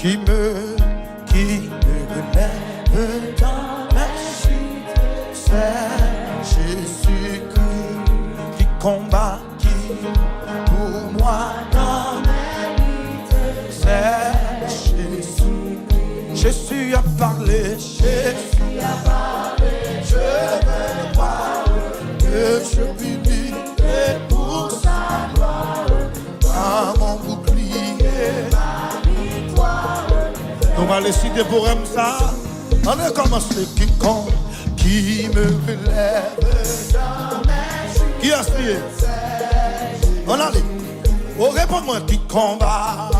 qui me relève dans ma chute. C'est Jésus-Christ qui combat, qui pour moi dans mes luttes. C'est Jésus. Jésus a parlé, Jésus a parlé. Je veux voir que je puis vivre pour sa gloire. À mon bouclier, ma victoire. On va les citer pour aimer ça. On a commencé quiconque qui me relève dans mes jours. Qui a crié? On a dit. Oh, réponds-moi qui combat.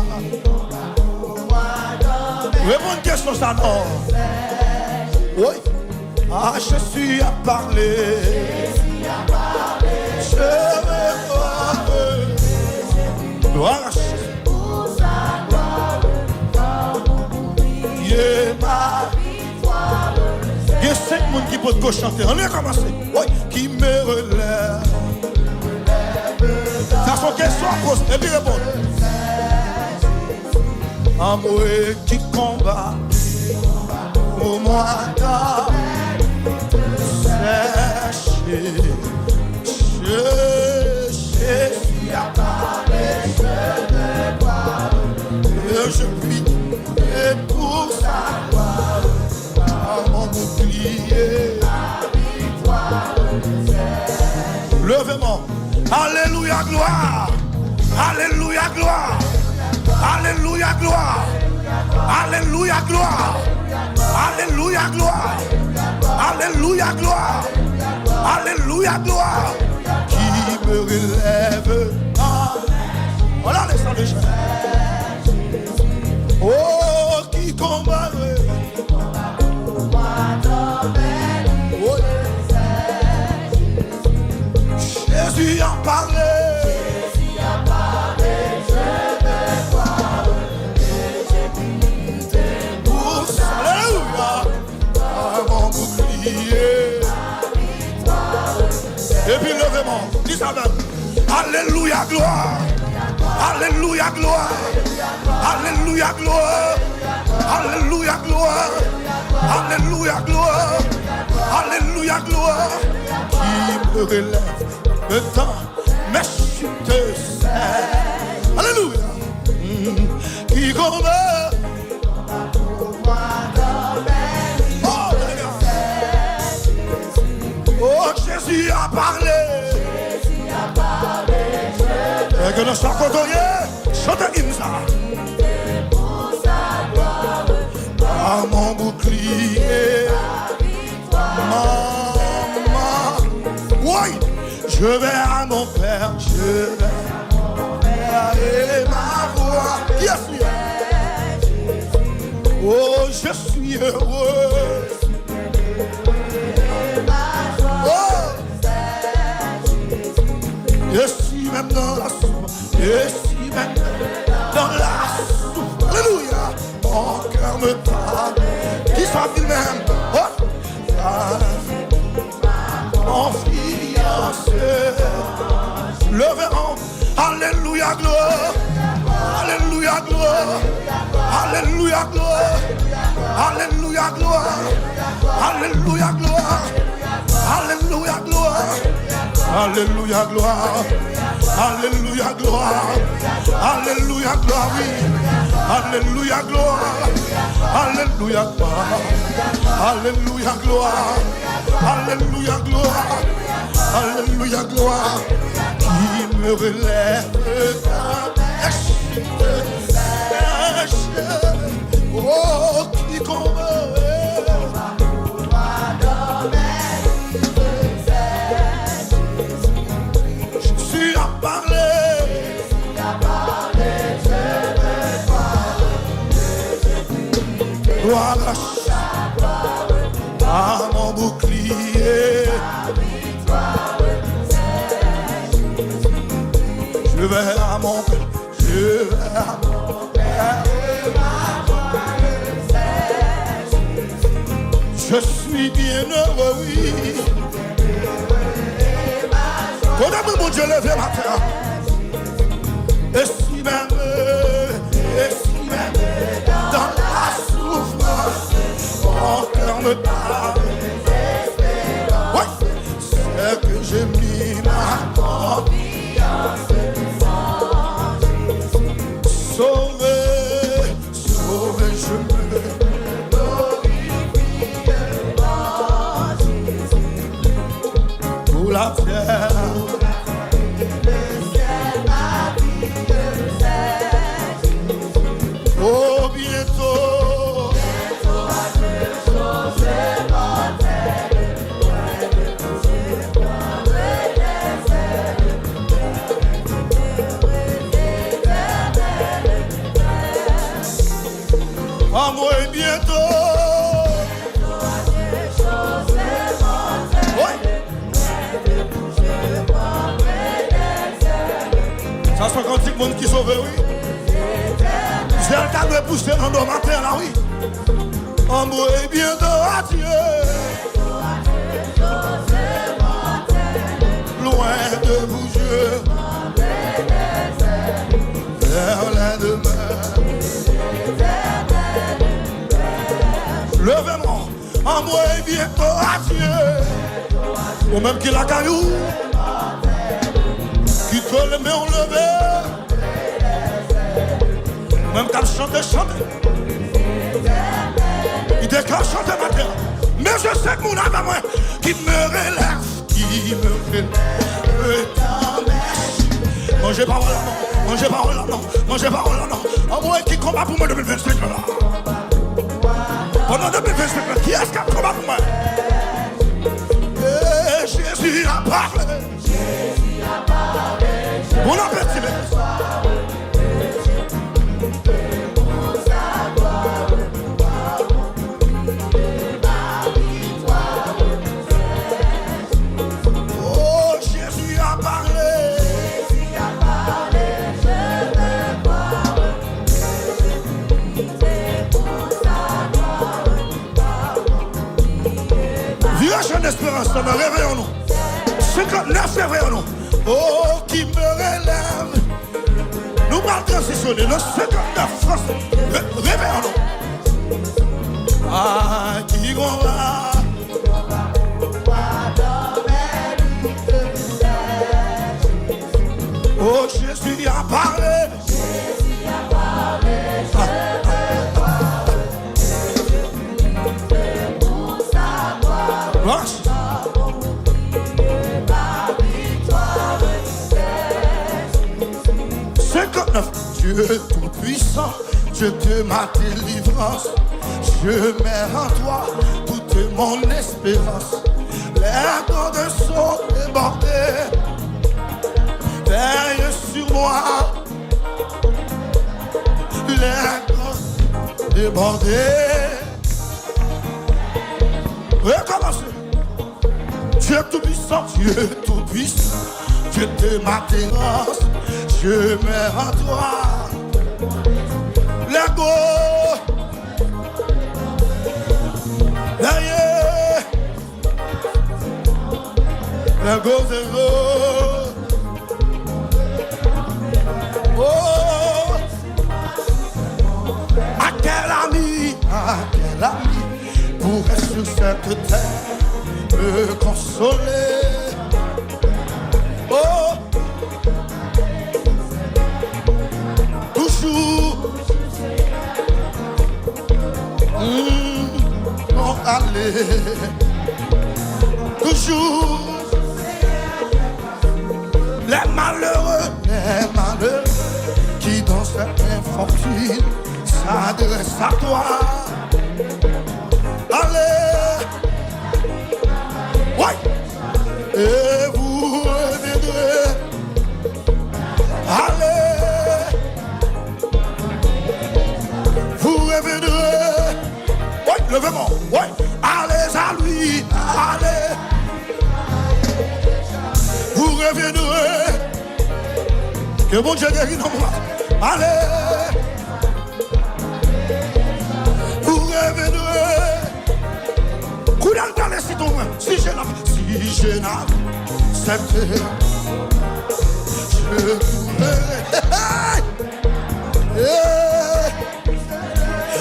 Réponds une question ça non. Oui. Ah, Jésus a parlé. Jésus a parlé. Je veux voir. Gloire à Jésus. Pour sa gloire, dans mon bouclier, ma victoire. Il y a 5 personnes qui peuvent chanter. On a commencé. Oui, qui me relève. Ça sont questions à poser. Et puis répondre. En moi qui combat. Pour moi, dans Jésus a parlé, je veux voir, je prie et pour sa gloire, à mon bouclier, ma victoire. Levez-moi, alléluia gloire, alléluia gloire, alléluia gloire, alléluia gloire, alléluia gloire, alléluia gloire, alléluia gloire, qui me relève. Voilà les sons de Jésus. Oh, qui combat. Oh. Jésus a parlé. Jésus a parlé. Je veux voir. Pour ça, alléluia. À mon bouclier. Et puis levez-moi, dis ça même. Alléluia gloire. Alléluia gloire. Alléluia gloire. Alléluia gloire. Alléluia gloire. Alléluia gloire. Qui me relève le temps, mes chutes sèches. Alléluia. Qui combat. Oh, Jésus a parlé. Jésus a parlé. Et que nous soyons contents, chantez ça. Pour sa gloire, à mon bouclier, maman. Oui, je vais à mon Père, je vais à mon Père et ma voix. Qui a su? Oh, je suis heureux. Je suis même dans la soupe, je suis même dans la soupe. Alléluia, mon cœur me parle. Qui soit lui-même, oh, mon fiancé. Levez-en, alléluia, gloire, alléluia, gloire, alléluia, gloire, alléluia, gloire, alléluia, gloire, alléluia, gloire. Alléluia, gloire. Alléluia, gloire. Alléluia, gloire, oui. Alléluia, gloire. Alléluia, gloire. Alléluia, gloire. Alléluia, gloire. Alléluia, gloire. Qui me relève dans mes chutes sèches. Oh, qui combat. Gloire à mon bouclier. Je vais à mon Père, je vais à mon Père. Je suis bien heureux, oui. Quand mon Dieu levé ma terre. Et si même, me parle. Ouais, c'est que j'ai mis ma confiance en Jésus. Sauvé, sauvé, je me glorifie en Jésus. Pour la terre. Oh, bientôt, bientôt à Dieu, chose mortelle, loin de toucher, loin de l'éternel. En moi, bientôt, bientôt à Dieu, chose mortelle, loin de toucher, loin de l'éternel. Ça, c'est quand il y a monde qui sauve, oui. C'est le cas de pousser dans nos matins là, oui. En moi et bientôt à Dieu. Loin de vous, Dieu. Vers la demeure. Levez-moi. En moi et bientôt à Dieu. Ou même qui la caillou. Qui te le met en levé. Même quand je chante, il déclare chanter ma terre. Mais je sais que mon âme à moi qui me relève, qui me relève. Mangez parole là, non, mangez parole là, non, mangez parole là, non. En moi qui combat pour moi 2025 là. Pendant 2025, qui est-ce qui a combat pour moi? Et Jésus a parlé. Jésus a parlé. Mon appétit. Espérance, réveillons-nous. 59, réveillons-nous. Oh, qui me relève. Nous allons transitionner. Le 59, France. Réveillons-nous. Ah, qui va. Oh, Jésus a parlé. Jésus a parlé. Marche. 59. Dieu tout-puissant, Dieu de ma délivrance, je mets en toi toute mon espérance. Les cordes sont débordées, veille sur moi. Les cordes débordées. Recommencez. Dieu tout-puissant, Dieu tout-puissant, Dieu de ma délivrance, je mets en toi. Les go, les go zéro. Oh, à quel ami pourrait sur cette terre me consoler? Oh, toujours. Non, allez. Toujours. Les malheureux qui dans cette infortune s'adressent à toi. Allez. Ouais. Et vous reviendrez. Allez. Vous reviendrez. Ouais, levez-moi. Ouais. Allez à lui. Allez. Vous reviendrez. Que bon Dieu guérit dans moi. Allez. Vous reviendrez. Coudal dans les citoyens. Si je n'avais cette terre, je pourrais.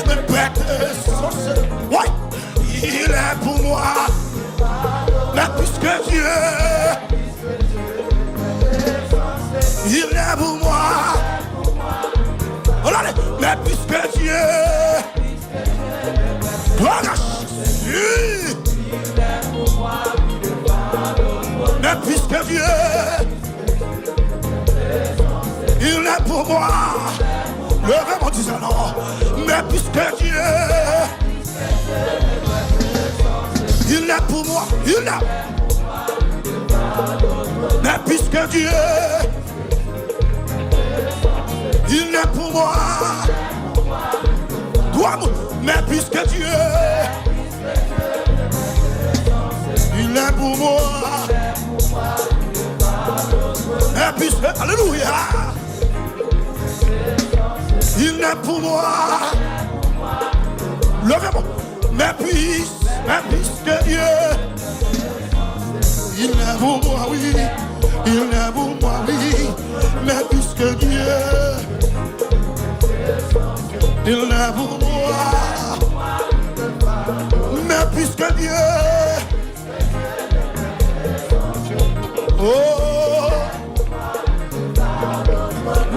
Me prêter son sein. Ouais. il est pour moi. Mais puisque Dieu, il est pour moi. Regardez, mais puisque Dieu, mais puisque Dieu, il est pour moi. Levez mon disant non. Mais puisque Dieu, il est pour moi. Il est. Mais puisque Dieu, il est pour moi. Mais puisque Dieu, il est pour moi. Mais puisque, alléluia, il est pour moi. Levez-moi. Mais puisque Dieu, il est pour moi, oui. Il est pour moi, oui. Mais puisque Dieu, il est pour moi. Mais puisque Dieu, oh,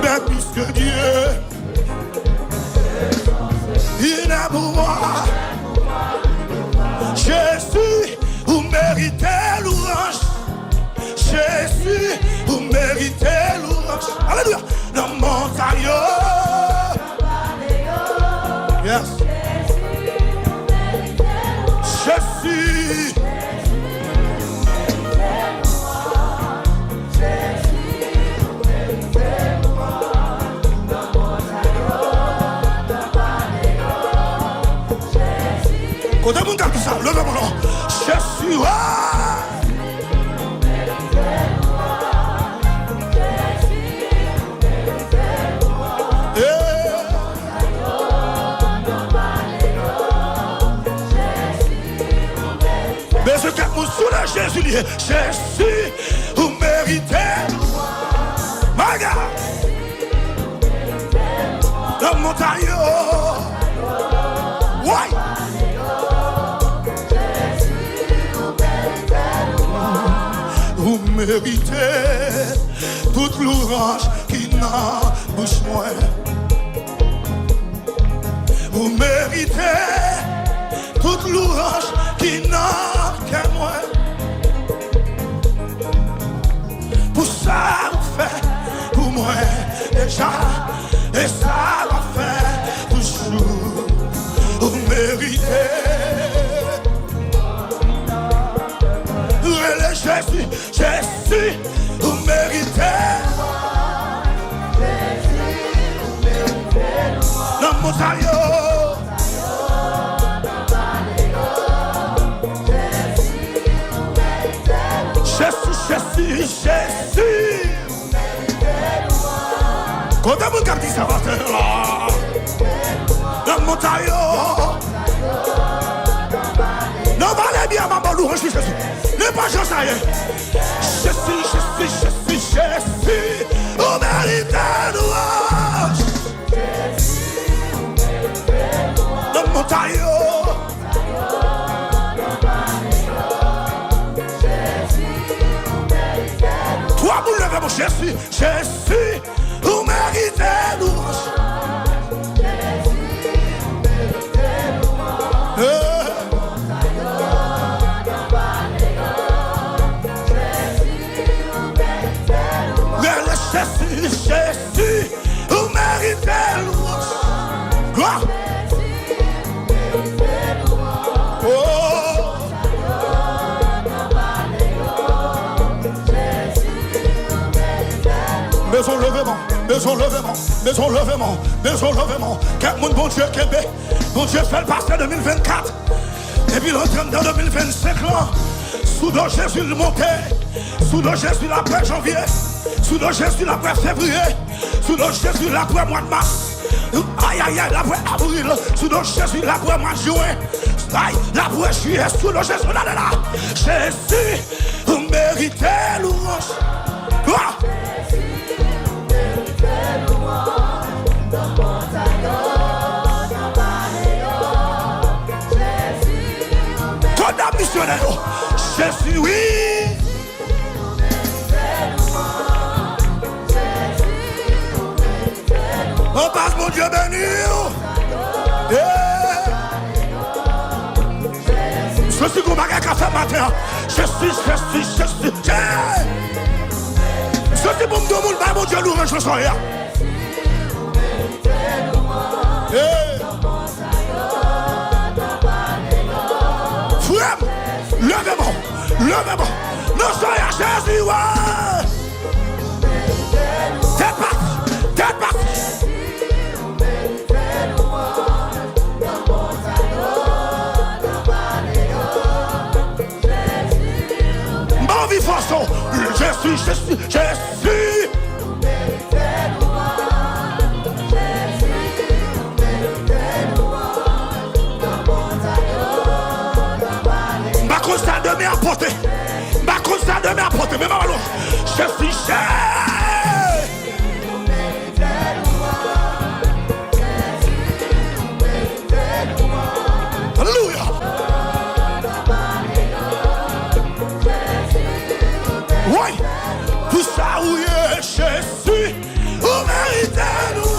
mais puisque Dieu, il est pour moi. Jésus, vous méritez louange. Jésus, vous méritez louange. Alléluia. Dans mon montagne. Yes. Jésus. Quand on dit ça, levez mon nom. Jésus. Mais ce qu'est mon sous la Jésus, Jésus, vous méritez. My God. La montagne. Ouais. Vous méritez toute louange qui n'embouche moins. Vous méritez toute louange qui n'embouche moins. Pour ça vous faites pour moi déjà, et ça va faire toujours. Vous méritez. Jésus, Jésus, vous méritez. La montagne. Jésus, Jésus, Jésus. Quand on me dit ça va faire la montagne. Non, allez bien, maman, louange Jésus. Ne pas j'en sais. Jésus, Jésus, Jésus, Jésus. Vous méritez louange. Dans mon taillot. Toi, vous levez mon Jésus. Jésus, vous méritez louange. Jésus, Jésus, vous méritez louange. Gloire. Oh. Maison levement, maison levement, maison levement, maison levement. Quel monde bon Dieu Québec. Bon Dieu fait le passé 2024. Et puis l'entraîne dans 2025 là. Sous le Jésus le monté. Sous le Jésus l'après janvier. Sous le Jésus l'après février. Sous le Jésus l'après mois de mars. Aïe aïe aïe l'après avril. Sous le Jésus l'après mois de juin. Aïe l'après juillet. Sous le Jésus là là là. Jésus, vous méritez louange. Quoi? Jésus, oui. On passe, mon Dieu béni. Je suis comme un gars qui a fait matin. Je suis. Je suis pour me demander, mon Dieu, nous, je suis rien. Frère, levez-moi. Nous sommes à Jésus, ouais. Tête partie. Bon, vie façon, je suis. Ça de m'apporter. Ça de m'apporter. Mais maman, je suis cher. Alléluia. Oui. Tout ça, oui, je suis. Vous méritez nous.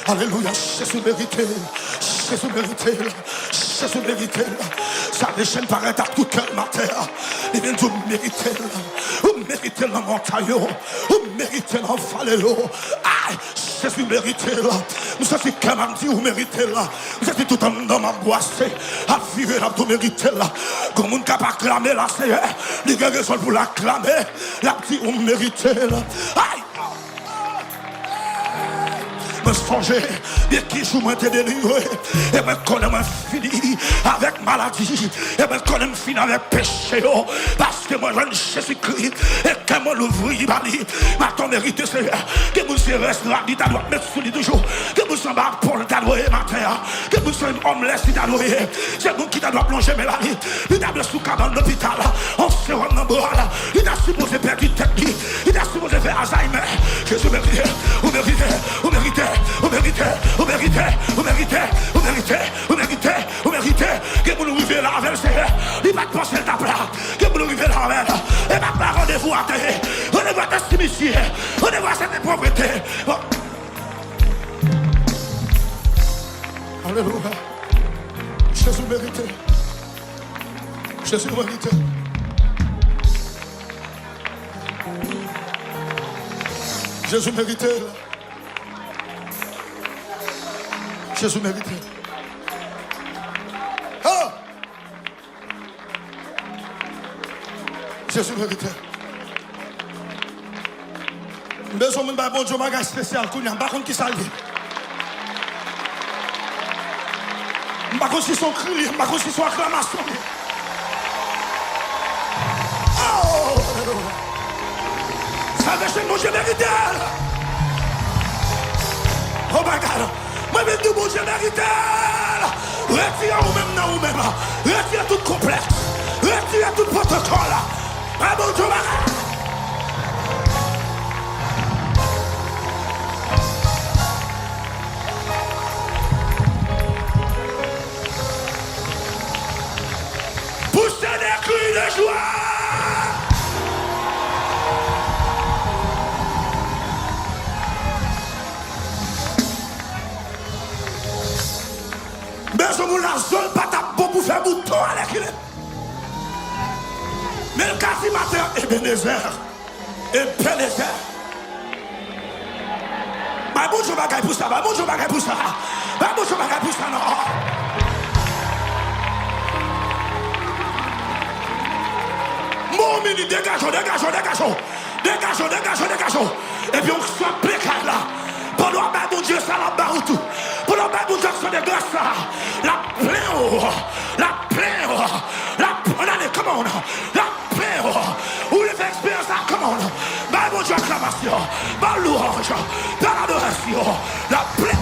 Alléluia, Jésus mérité. Ça déchaîne par un tas de cœur matin. Il vient de mériter. Vous méritez la montagne. Vous méritez la vallée. Aïe, Jésus mérité là. Vous êtes comme un Dieu, vous méritez là. Vous êtes tout en dans ma boisse. À vivre là, vous méritez là. Comme on ne peut pas clamer là, c'est les gars qui sont pour la clamer. La petite, vous méritez là. Aïe. Me songer, bien qui joue moi t'es délivré, et me connaît moi fini avec maladie, et me connaît fini avec péché, parce que moi je Jésus-Christ, et que moi l'ouvrir, ma ton mérite c'est que vous se reste là, dit à droite, mettre sous lui toujours, que vous sommes à Paul t'adouer matin, que vous soyez homeless t'adouer, c'est vous qui t'adouer plonger mes lamis, il t'a sous cabane l'hôpital, on se rend dans le bras, il t'a supposé perdre une technique, il t'a supposé faire Alzheimer, Jésus mérite, vous méritez, vous méritez. Vous méritez que vous nous vivez là avec le Seigneur. Il va te penser ta place, que vous nous vivez là avec. Et va pas rendez-vous à terre. Rendez-vous à ta stimicier. Rendez-vous à cette pauvreté. Alléluia. Jésus mérité. Jésus mérité. Jésus mérité. Jésus mérité. Ah! Jésus mérité. Besoin de bon Dieu, bagage spécial. Par contre, qui s'allie. Par contre, qui sont cris, par contre, qui sont acclamations. Oh! Ça va chez mon Dieu mérité. Oh my God. Moi-même, tout bon Dieu mérite. Retirez vous-même dans vous-même. Retirez tout complexe. Retirez tout protocole. Ah bon Dieu mérite. Poussez des cris de joie. Mais je vous la zone pas ta peau pour faire bouton à l'équilibre. Mais le casimateur est Ebenezer. Ebenezer. Mais bon, je vais pour ça. Mais bon, je vais pour ça. Mais bon, je vais pour ça. Non. Mon mini, dégageons. Et puis on soit pécade là. Pendant que mon Dieu, ça la barre tout. Pendant que mon Dieu, ça des grâces là. La plaie. Allez, come on. La plaie. Où les expériences là, come on. Bah, mon Dieu, acclamation. Bah, louange. Bah, l'adoration. La plaie.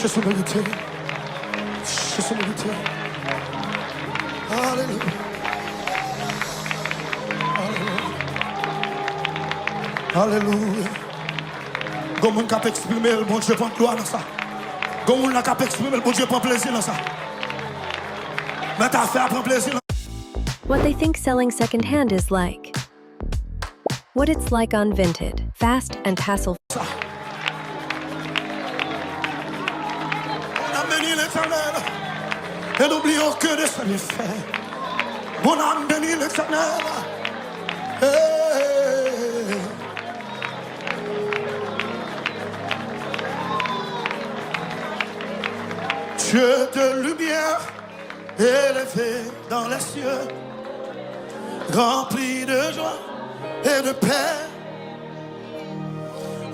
Je suis mérité. Alléluia. Alléluia. Comment on peut exprimer le bon Dieu prend gloire dans ça? Comment on peut exprimer le bon Dieu prend plaisir dans ça? Mais t'as fait prendre plaisir. What they think selling secondhand is like. What it's like on Vinted, fast and hassle. Et n'oublions que de ce fait. Mon âme bénit l'Éternel. Dieu de lumière, élevé dans les cieux, rempli de joie et de paix,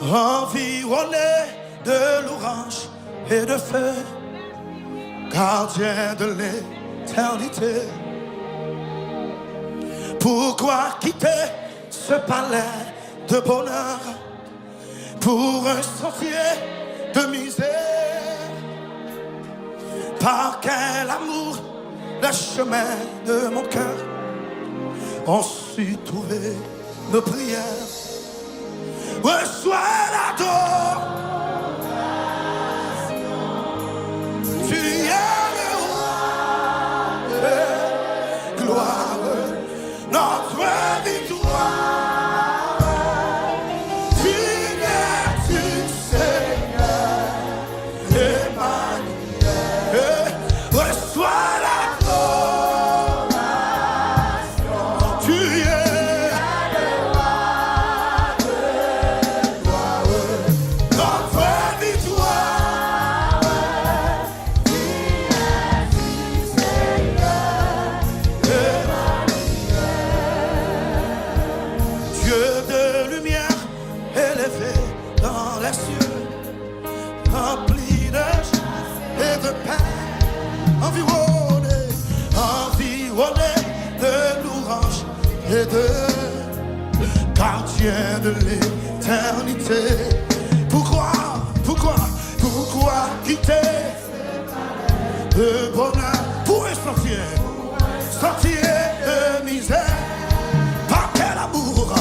environné de louanges et de feu, gardien de l'éternité. Pourquoi quitter ce palais de bonheur pour un sentier de misère? Par quel amour le chemin de mon cœur ont su trouver nos prières. Reçois l'adoration. Tu es le roi de gloire, notre victoire. Tu es Seigneur, Emmanuel. Reçois l'adoration. Tu es le roi de gloire, notre victoire. Tu es Seigneur, Emmanuel. Dieu de lumière, élevé dans les cieux, rempli de joie et de paix, environné de louanges et de gardien de l'éternité. Pourquoi quitter le bonheur pour un sentier de misère? Par quel amour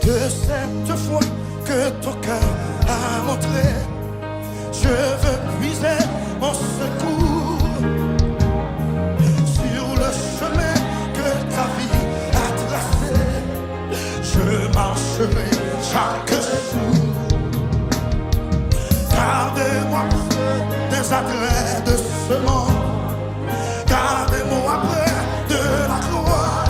De cette foi que ton cœur a montré, je veux puiser mon secours sur le chemin que ta vie a tracé. Je marcherai chaque jour. Gardez-moi des attraits de ce monde, gardez-moi près de la gloire.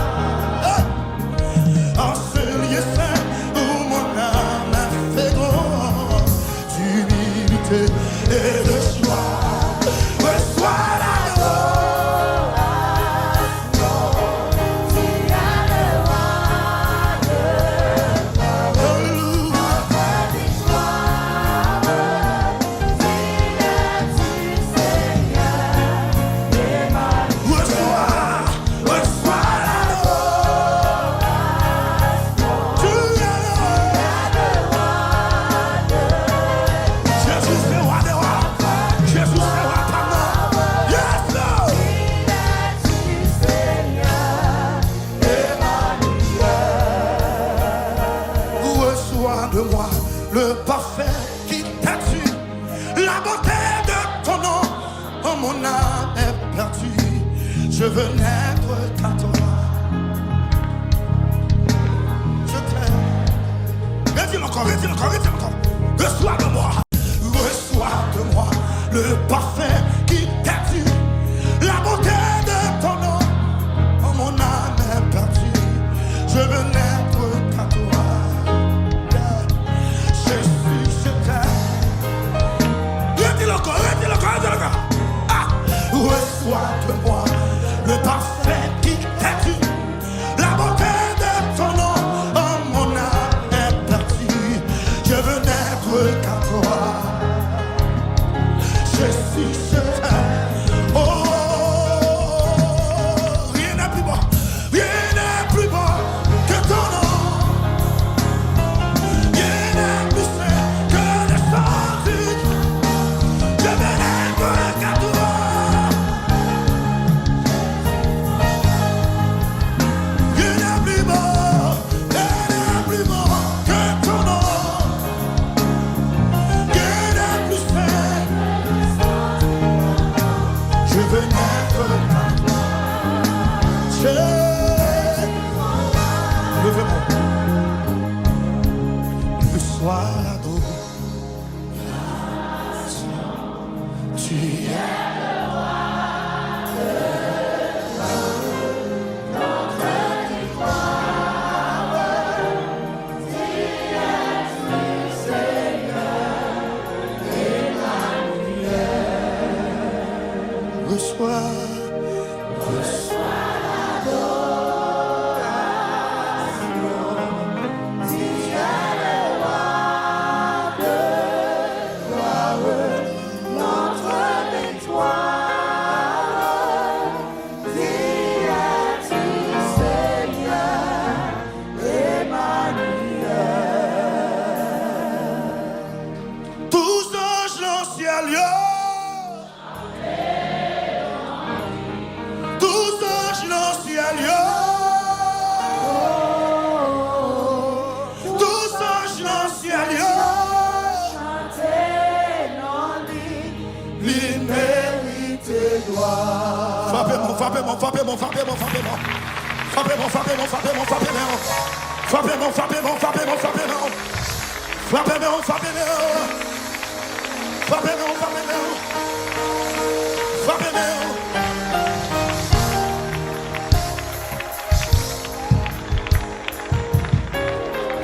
En ce lieu saint où mon âme a fait grand d'humilité et de joie. Reçois de moi le parfait qui t'attire, la beauté de ton nom. Oh, mon âme est perdue, je veux n'être qu'à toi. Je t'aime. Redis-le encore, redis-le encore, redis-le encore. Reçois de moi le parfait qui t'attire, la beauté de ton nom. Oh, mon âme est perdue, je veux n'être qu'à toi. Reçois de moi le parfait qui t'attire, la beauté de ton nom. Oh, mon âme est perdue, je veux n'être qu'à toi. Jésus, je t'aime. Oh, rien n'est plus beau, rien n'est plus beau que ton nom. Rien n'est plus saint que les sorties. Je veux n'être qu'à toi.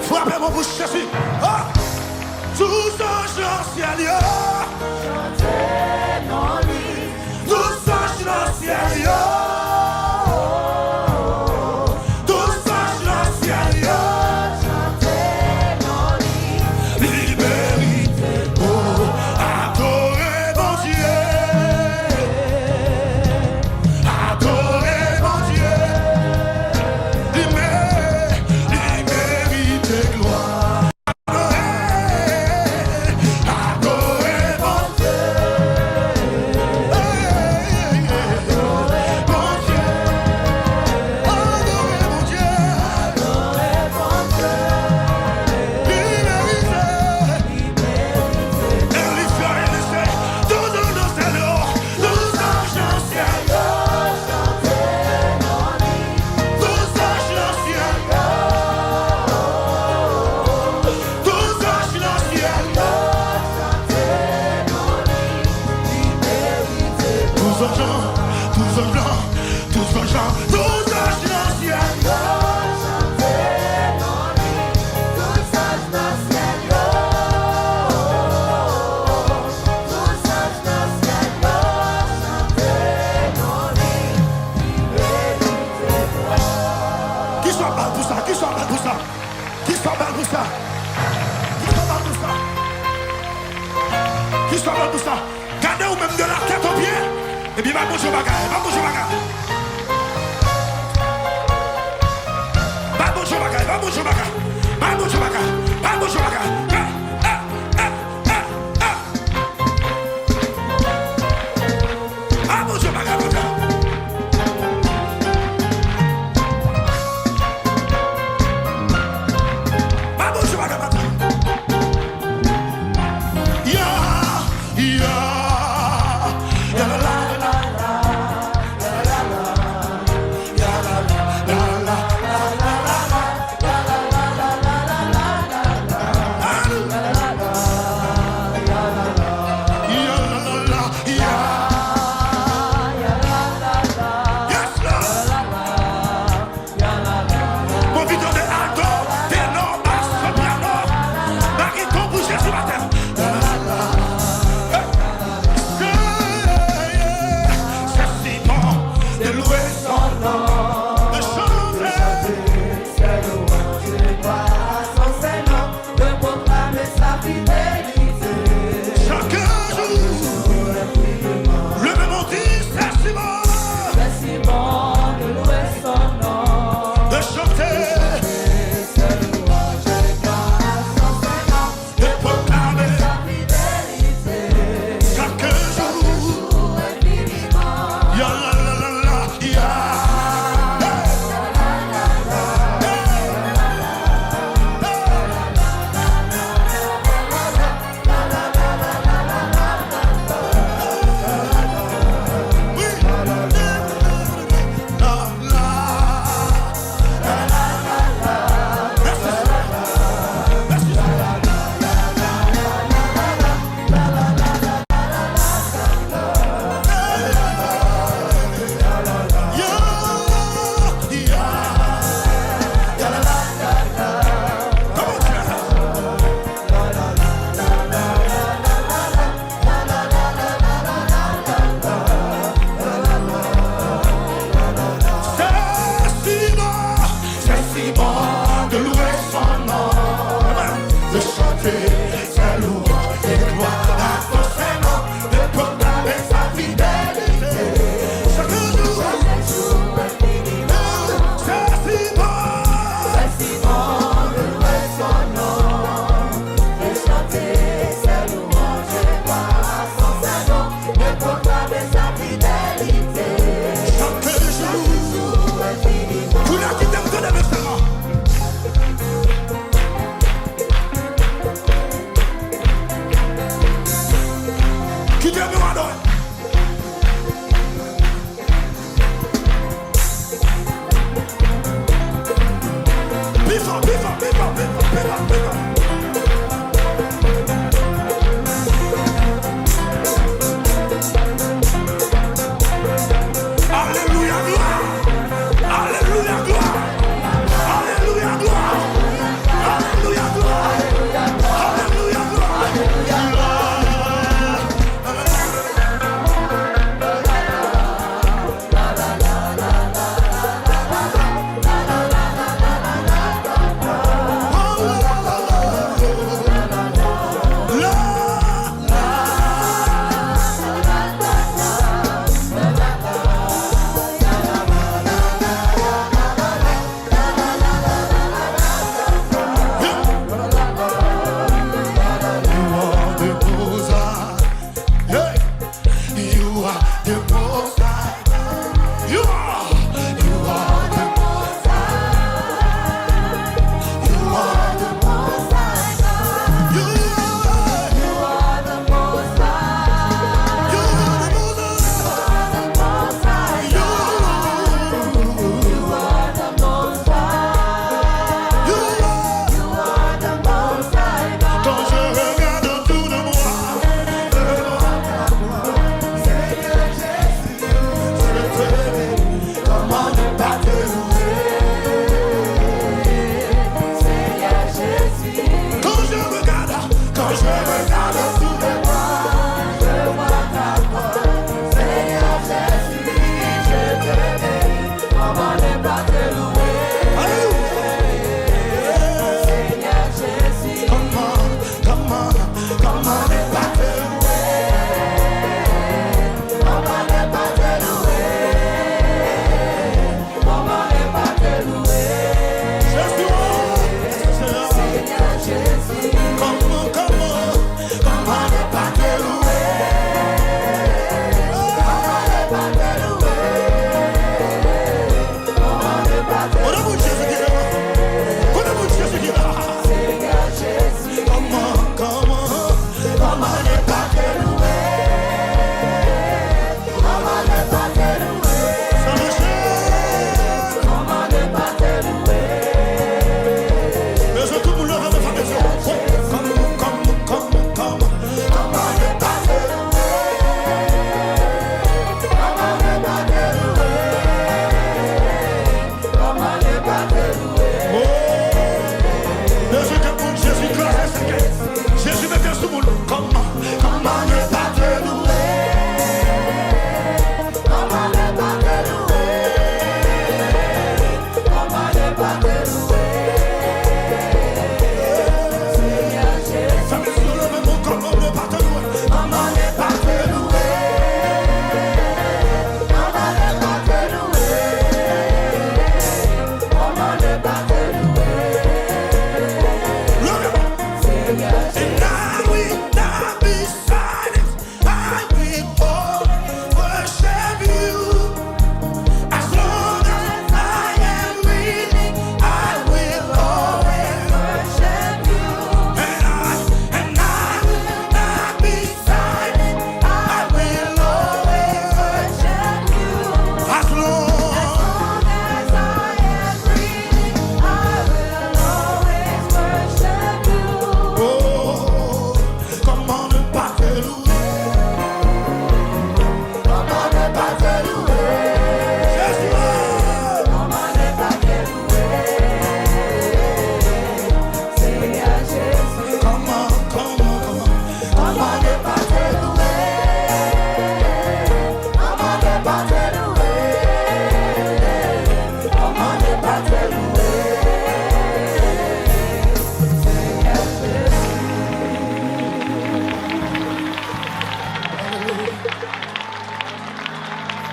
Frappez-moi pour chercher. Tous anges dans le ciel. Gardez ou même de la tête aux pieds. Et puis va bouger bagaille, va bouger bagaille. Va bouger bagaille, va bouger bagaille. Va bouger bagaille, va bouger bagaille. Va bouger bagaille, bagaille.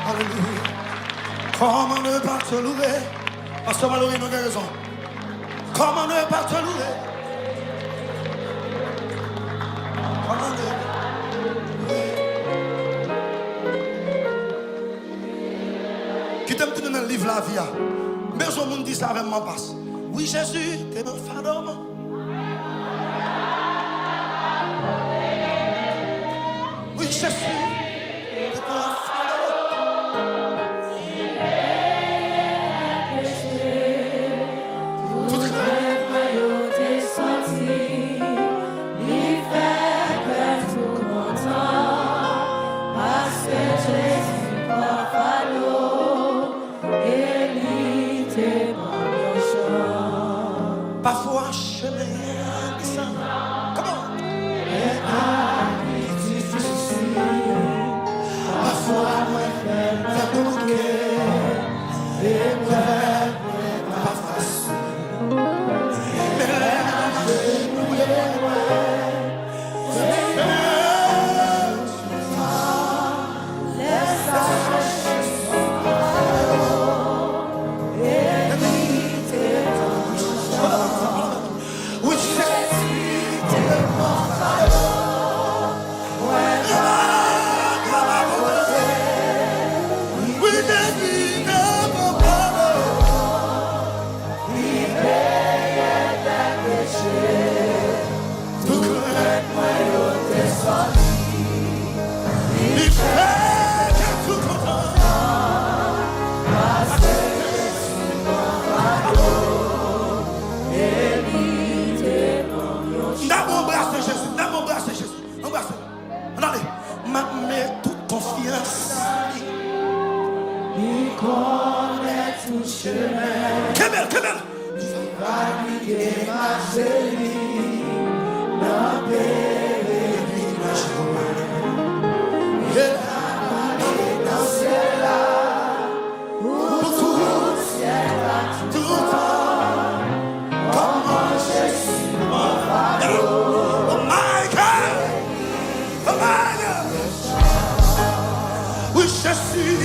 Alléluia. Comment ne pas te louer? Pasteur Mallory, nous avons raison. Comment ne pas te louer? Comment ne qui t'aime tout dans le livre la vie. Mais je me dis ça avec mon passe. Oui, Jésus, t'es mon fardeau. Oui, Jésus, t'es mon fardeau. Tout le parfois chemin descend. Comment? Parfois fait beaucoup de pas facile. Mais là, Quelle belle! Oui, je suis